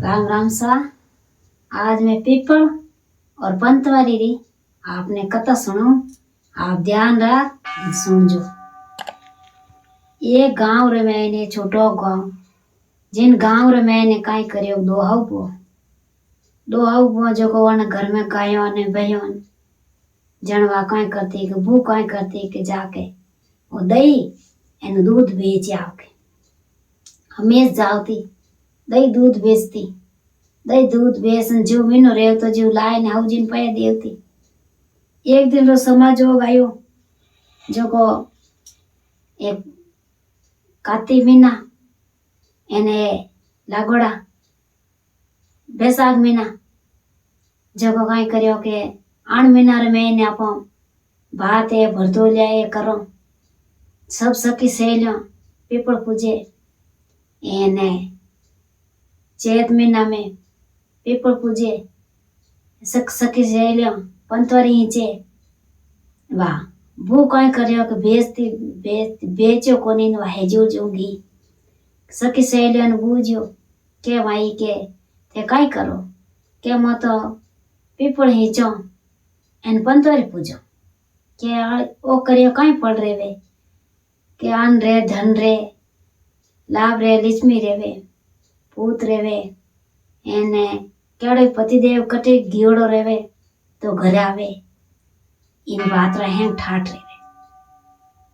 राम राम सा। आज मैं पीपल और पंतवारी री आपने कथा सुनो। आप ध्यान रख सुनजो। ये गांव रे मैंने छोटो गांव जिन गांव रे मैंने काई करियो दो हाउ जो को वन घर में गायों ने भैयों जनवा काई करती के बू काई करती के जाके वो दही एन दूध बेच आवके हमेश जावती दही दूध बेचती दही दूध बेसन जीव मीनो रेव तो जीव लाए ने हाउ जिन पाया देवती। एक दिन रो समाज हो गयो जो को एक काती मीना एने लागोड़ा बैसाख महीना जगो काई करियो के आण महीना रे मैंने आप भात है भरतो लिया करो सब सखी सहेलियों पीपल पूजे एने चैत महीना में पीपल पूजे सखी सहेलियों पंतवारी हिंचे वाह वो काई करियो के बेचो कोनी वा हेजो जोगी सखी सहेलियों ने बूझियो के भाई के ते काई करो के मो तो पीपल हिंचो एन पंतवारी पूजो के ओ करियो काई पड़ रे वे के आन रे धन रे लाभ रे लिक्ष्मी रेवे पूत रेवे एने केड़े पतिदेव कटे गियोड़ो रेवे तो घर आवे इन बात रहे ठाठ रेवे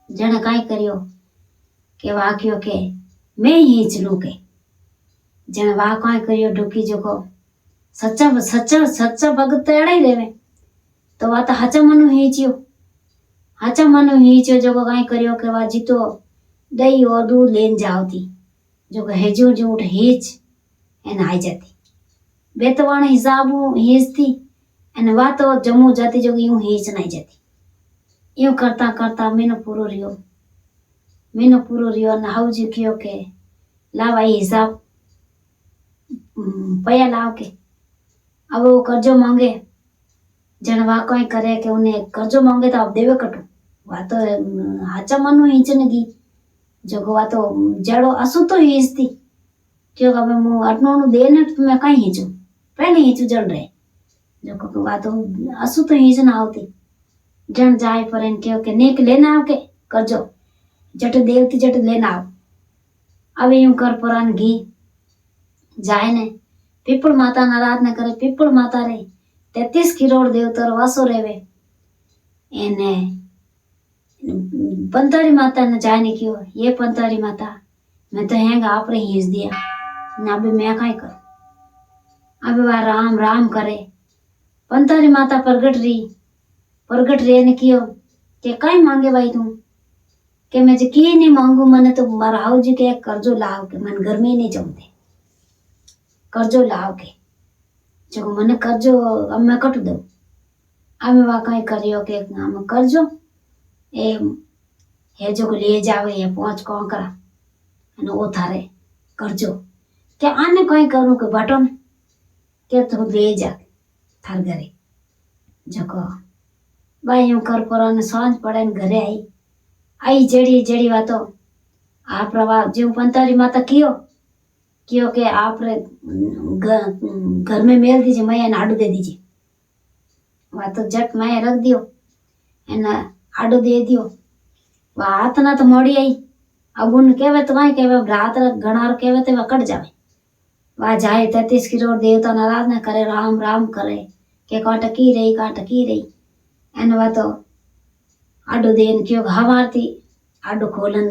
जने काई करियो के वाक्यो के मैं हिंच लू के जने वा काई करियो ढुकी जो सच्चा सच्चा सच्चा भगत एड़ा ही रेवे तो वा तो हचा मनु हिंचियो जो काई करियो के वा जीतो दही और दूध लेन जावती जो हेजू जूठ हिंच एन आई जाती बेतवाण हिसाब हिंचती एन वा तो जम्मू जाती जो यूं हिंच नहीं जाती। यूं करता करता महीनो पूरो रियो न हाउ जी कियो के लाव आई हिसाब पया लाव के अब वो कर्जो मांगे जन वा कोई करे के उन्हें कर्जो मांगे तो अब देवे कटो वा तो हाचा मनु हिंचने गी जो वा तो जड़ो असु तो हिंचती क्यों अब मु अटनो देने मैं कहीं हिंचू पहले हिंचू जड़ रहे जो को वा तो असु तो हिंचना आवती जन जाए पर इन क्यों के नेक लेना आव के कर्जो जट देवती जट लेना आव अब यूं कर पुरान घी जाए ने पीपल माता न आराधना करे पीपल माता रे 33 करोड़ देवतर वासो रेवे एने पंतारी माता ने जाने क्यों ये पंतारी माता मैं तो हैंगा आप रे हिंस दिया ना अभी मैं काई कर अभी वह राम राम करे पंतारी माता प्रगट रे ने कियो के काई मांगे भाई तू के मैं जे की नहीं मांगू मने तो मारा हाउ जी के कर्जो लाव के मन घर में नहीं जमते कर्जो लाव के जो मने कर्जो अब मैं कट दो अब वा काई करियो के हम कर्जो ए हे जो ले जावे ये पहुंच को करा અને ઓ થારે કરજો કે આને કઈ કરું કે બટન કે તું ले जा थार घरे जको बाई यूं कर पर सांझ पड़े घरे आई जड़ी वातो आप रवा जो पंतारी माता कियो के आप रे घर में मेल दीजिए मैं आडू दे दीजिए वा तो जट मैं रख दियो एना आडू दे दियो वा हाथ ना तो मोड़ी आई अब उन केवे तो वही केवे रात घनार केवे तो वह कट जावे वह जाए 33 करोड़ देवता नाराज न करे राम राम करे के काटकी रही एन वह तो आडू देन क्यों हवारती आडू खोलन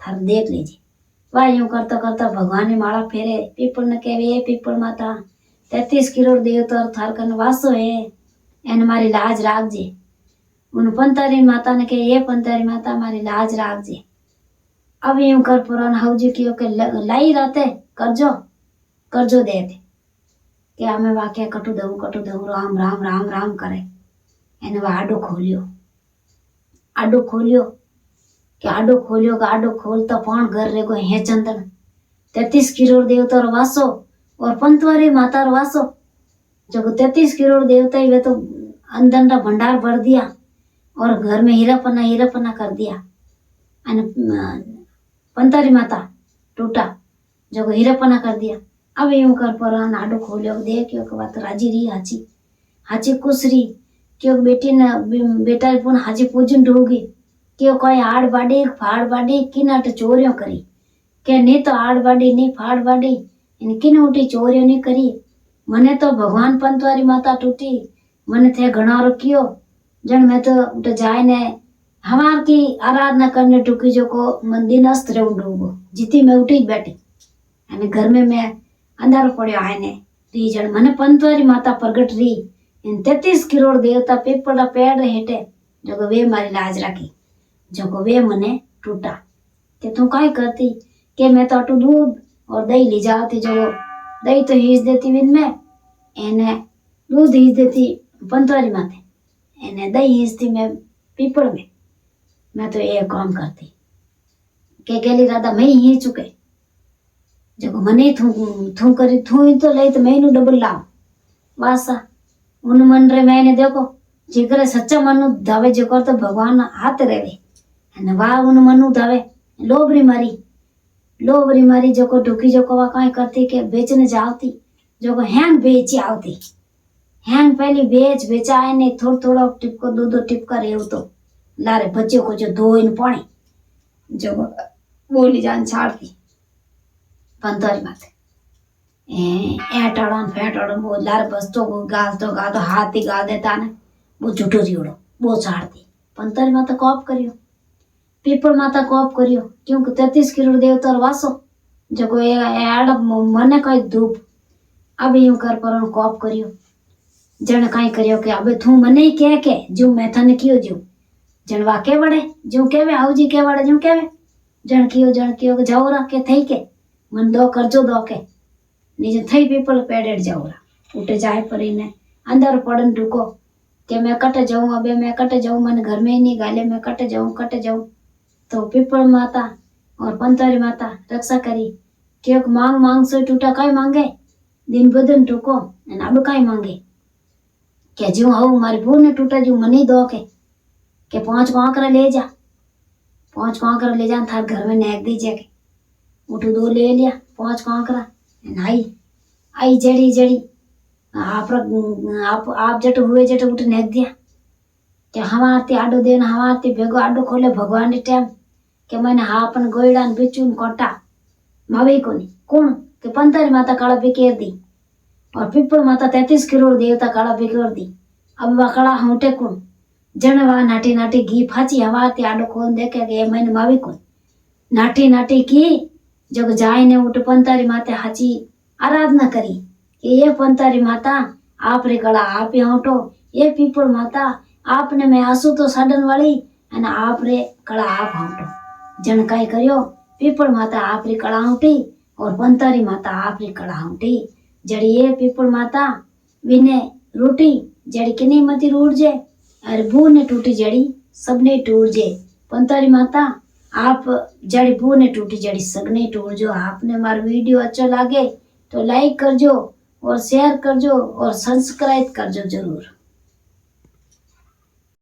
थार देख लीजिए वह यूं करता करता भगवान ने माला फेरे पीपल न केवे पीपल माता 33 करोड़ देवता थार कन वासो है एन मारी लाज राख जे उन पंतारी माता ने के ये पंतारी माता मारी लाज राख जे अब यूं कर पुरान हाउजी कियो के लाई रहते कर्जो देते के हमें वाक्य कटू दऊ राम राम राम राम करे एने आडो खोलियो के आडो खोल तो पान घर रे को है चंदन 33 करोड़ देवता रो वासो और पंतवारी माता रो वासो जो 33 करोड़ देवता ही वे तो अंदर का भंडार भर दिया और घर में हीरा पन्ना कर दिया पंतारी माता टूटा जो हीरापना कर दिया अब यूं कर पर आडो खोलियो देखियो के बात राजी रही हाची हाची खुश रही क्यों बेटी ने बेटा पुन हाची पूजन डोगी क्यों कोई आड़ बाड़ी फाड़ बाड़ी किनाट चोरियों करी के नहीं तो आड़ बाड़ी नहीं फाड़ बाड़ी किन उठी चोरियों नहीं करी मने तो भगवान पंतवारी माता टूटी मने थे घना रखियो जन मैं तो उठ जाए ने हमार की आराधना करने टूकी जो को मंदिर अस्त्र डूबो जीती मैं उठी बैठी અને घर में मैं अंधारो पड़ो आए ने ती जन मने पंतवारी माता प्रगट रही इन 33 करोड़ देवता पीपड़ा पेड़ हेठे जो वे मारी लाज राखी जो वे मने टूटा के तू काई करती के मैं तो अटू दूध और दही ले जाती जो दही तो हीज देती विन में एने दूध हीज देती पंतवारी माते एने दही हीजती मैं पीपड़ में मैं तो ये काम करती के गेली राधा मैं ही चुके जो मने थू करी थू तो लई तो मैनू डबल लाव वासा उन मन रे मैंने देखो जिगरे सच्चा मनु धावे जो कर तो भगवान हाथ रेवे अने वाह उन मनु धावे लोभरी मारी जो को ढुकी जो को वा काई करती के बेचने जावती जो को हैंग बेची आवती हैंग पहली बेचाए ने थोड़ा टिपको दो टिपका रेव तो लारे बच्चे को जो दो इन पानी जो बोली जान छाड़ती पंतवारी माते एटाड़न फेटाड़न वो लार बस्तो को गाल तो हाथ ही गाल देता ने वो झूठो रियोड़ो वो छाड़ती पंतवारी माता कोप करियो पीपल माता कोप करियो क्योंकि 33 करोड़ देवता वासो जो को एड मने कई धूप अब यूं कर पर कोप करियो जन काई करियो के अबे तू मने ही कह के जो मैं थने कियो जो जन वाके बड़े जो केवे आउजी के बड़े जो केवे जन कियो जाओरा के थई के मन दो करजो दो के निजे थई पीपल पेडेड जाओरा उठे जाए पर इने अंदर पड़न ढुको के मैं कट जाऊं अबे मैं कट जाऊं मन घर में ही नहीं गाले मैं कट जाऊं तो पीपल माता और पंतवारी माता रक्षा करी क्यों मांग से टूटा काई मांगे दिन बदन टूको ने अब काई मांगे के जो आऊ मारी बू ने टूटा जो मनी दो के 5 आंकड़ा ले जा 5 आंकड़ा ले जा थार घर में नेक दीजिए के उठू 2 ले लिया 5 आंकड़ा आई जड़ी आप जट हुए जट उठ नेक दिया के हमारती आडो देन हमारती भेगो आडो खोले भगवान ने टाइम के मैंने हापन गोइडान बिचून कोटा मावे कोनी कौन के पंतवारी माता काला बिकेर दी और पीपल माता 33 करोड़ देवता काला बिकेर दी अब वा काला होटे कौन जनवा नाटी घी फाची हमारती आडो खोल देखे के मैंने मावे कोन नाटी की जग जाए ने उठ पंतवारी माता हाची आराधना करी कि ये पंतवारी माता आप रे कला आप हटो ये पीपल माता आपने मैं आंसू तो साडन वाली अने आप रे कला आप हटो जन काई करियो पीपल माता आप री कला उठी और पंतवारी माता आप री कला उठी जड़ी ये पीपल माता विने रूटी जड़ी किनी मती रूट जे अरे बू ने टूटी जड़ी सबने टूट जे पंतवारी माता आप जड़ी बू ने टूटी जड़ी सगने टूट जो आपने मार वीडियो अच्छा लगे तो लाइक करजो और शेयर करजो और सब्सक्राइब करजो जरूर।